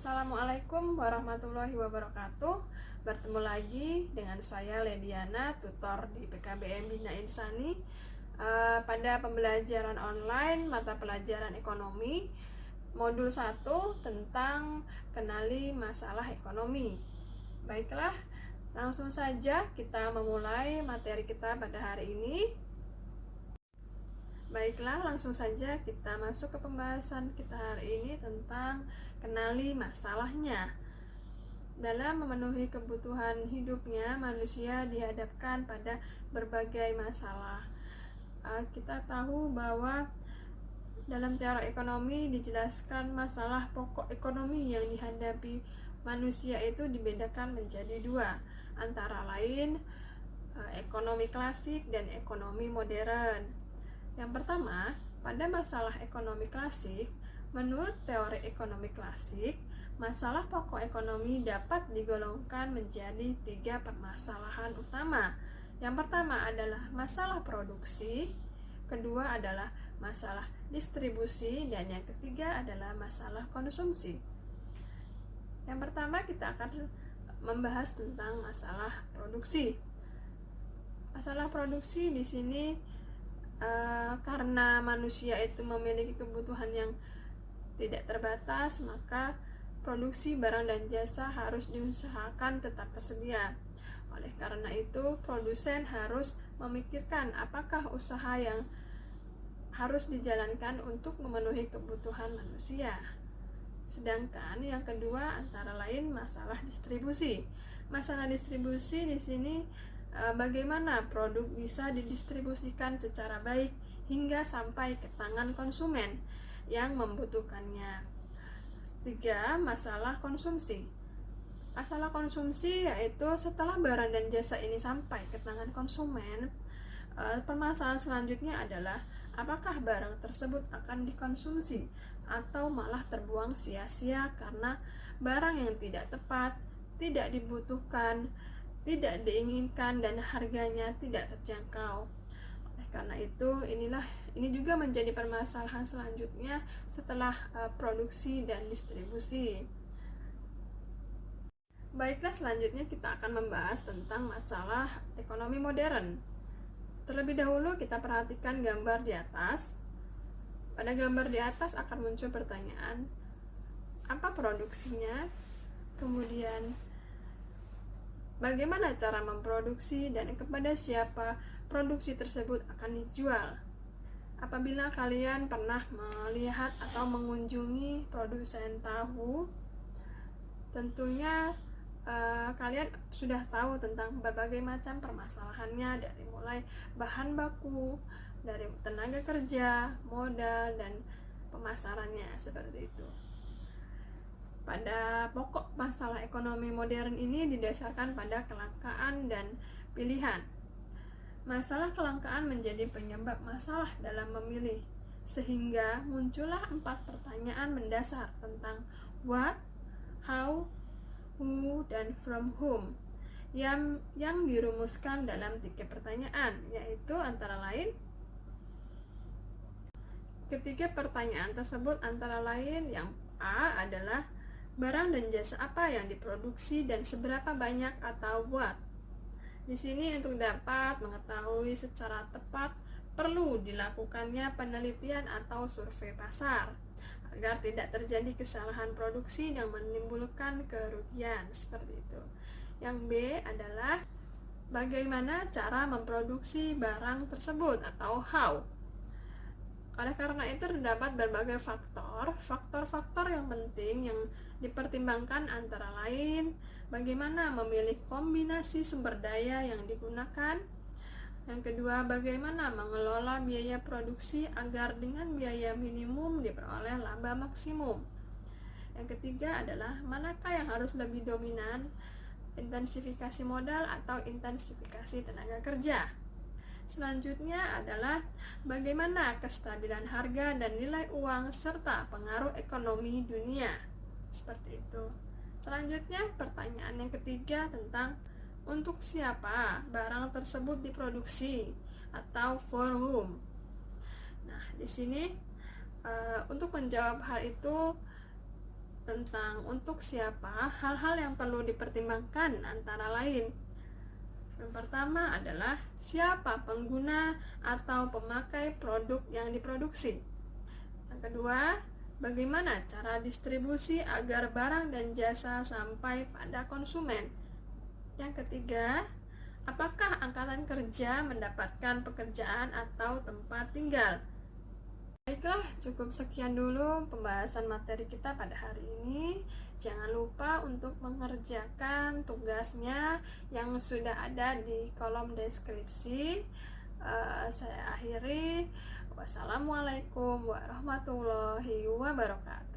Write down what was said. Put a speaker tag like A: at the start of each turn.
A: Assalamualaikum warahmatullahi wabarakatuh. Bertemu lagi dengan saya Lediana, tutor di PKBM Bina Insani. Pada pembelajaran online mata pelajaran ekonomi modul 1 tentang kenali masalah ekonomi. Baiklah, langsung saja kita memulai materi kita pada hari ini. Baiklah, langsung saja kita masuk ke pembahasan kita hari ini tentang kenali masalahnya. Dalam memenuhi kebutuhan hidupnya, manusia dihadapkan pada berbagai masalah. Kita tahu bahwa dalam teori ekonomi dijelaskan masalah pokok ekonomi yang dihadapi manusia itu dibedakan menjadi dua, antara lain ekonomi klasik dan ekonomi modern. Yang pertama, pada masalah ekonomi klasik, menurut teori ekonomi klasik, masalah pokok ekonomi dapat digolongkan menjadi 3 permasalahan utama. Yang pertama adalah masalah produksi, kedua adalah masalah distribusi, dan yang ketiga adalah masalah konsumsi. Yang pertama kita akan membahas tentang masalah produksi. Masalah produksi di sini karena manusia itu memiliki kebutuhan yang tidak terbatas, maka produksi barang dan jasa harus diusahakan tetap tersedia. Oleh karena itu, produsen harus memikirkan apakah usaha yang harus dijalankan untuk memenuhi kebutuhan manusia. Sedangkan yang kedua antara lain masalah distribusi. Masalah distribusi di sini bagaimana produk bisa didistribusikan secara baik hingga sampai ke tangan konsumen yang membutuhkannya. Tiga, masalah konsumsi. Masalah konsumsi yaitu setelah barang dan jasa ini sampai ke tangan konsumen, permasalahan selanjutnya adalah apakah barang tersebut akan dikonsumsi atau malah terbuang sia-sia karena barang yang tidak tepat, tidak dibutuhkan, tidak diinginkan, dan harganya tidak terjangkau. Oleh karena itu, ini juga menjadi permasalahan selanjutnya setelah produksi dan distribusi. Baiklah, selanjutnya kita akan membahas tentang masalah ekonomi modern. Terlebih dahulu kita perhatikan gambar di atas. Pada gambar di atas akan muncul pertanyaan, apa produksinya? Kemudian bagaimana cara memproduksi dan kepada siapa produksi tersebut akan dijual? Apabila kalian pernah melihat atau mengunjungi produsen tahu, tentunya kalian sudah tahu tentang berbagai macam permasalahannya, dari mulai bahan baku, dari tenaga kerja, modal, dan pemasarannya, seperti itu. Pada pokok masalah ekonomi modern ini didasarkan pada kelangkaan dan pilihan. Masalah kelangkaan menjadi penyebab masalah dalam memilih, sehingga muncullah 4 pertanyaan mendasar tentang what, how, who, dan from whom yang dirumuskan dalam 3 pertanyaan, yaitu antara lain ketiga pertanyaan tersebut antara lain yang A adalah barang dan jasa apa yang diproduksi dan seberapa banyak atau what. Di sini untuk dapat mengetahui secara tepat perlu dilakukannya penelitian atau survei pasar agar tidak terjadi kesalahan produksi yang menimbulkan kerugian, seperti itu. Yang B adalah bagaimana cara memproduksi barang tersebut atau how. Oleh karena itu terdapat berbagai faktor yang penting yang dipertimbangkan antara lain bagaimana memilih kombinasi sumber daya yang digunakan. Yang kedua, bagaimana mengelola biaya produksi agar dengan biaya minimum diperoleh laba maksimum. Yang ketiga adalah manakah yang harus lebih dominan, intensifikasi modal atau intensifikasi tenaga kerja. Selanjutnya adalah bagaimana kestabilan harga dan nilai uang serta pengaruh ekonomi dunia, seperti itu. Selanjutnya pertanyaan yang ketiga tentang untuk siapa barang tersebut diproduksi atau for whom. Nah, di sini untuk menjawab hal itu tentang untuk siapa, hal-hal yang perlu dipertimbangkan antara lain. Yang pertama adalah siapa pengguna atau pemakai produk yang diproduksi. Yang kedua, bagaimana cara distribusi agar barang dan jasa sampai pada konsumen. Yang ketiga, apakah angkatan kerja mendapatkan pekerjaan atau tempat tinggal. Baiklah, cukup sekian dulu pembahasan materi kita pada hari ini. Jangan lupa untuk mengerjakan tugasnya yang sudah ada di kolom deskripsi. Saya akhiri. Wassalamualaikum warahmatullahi wabarakatuh.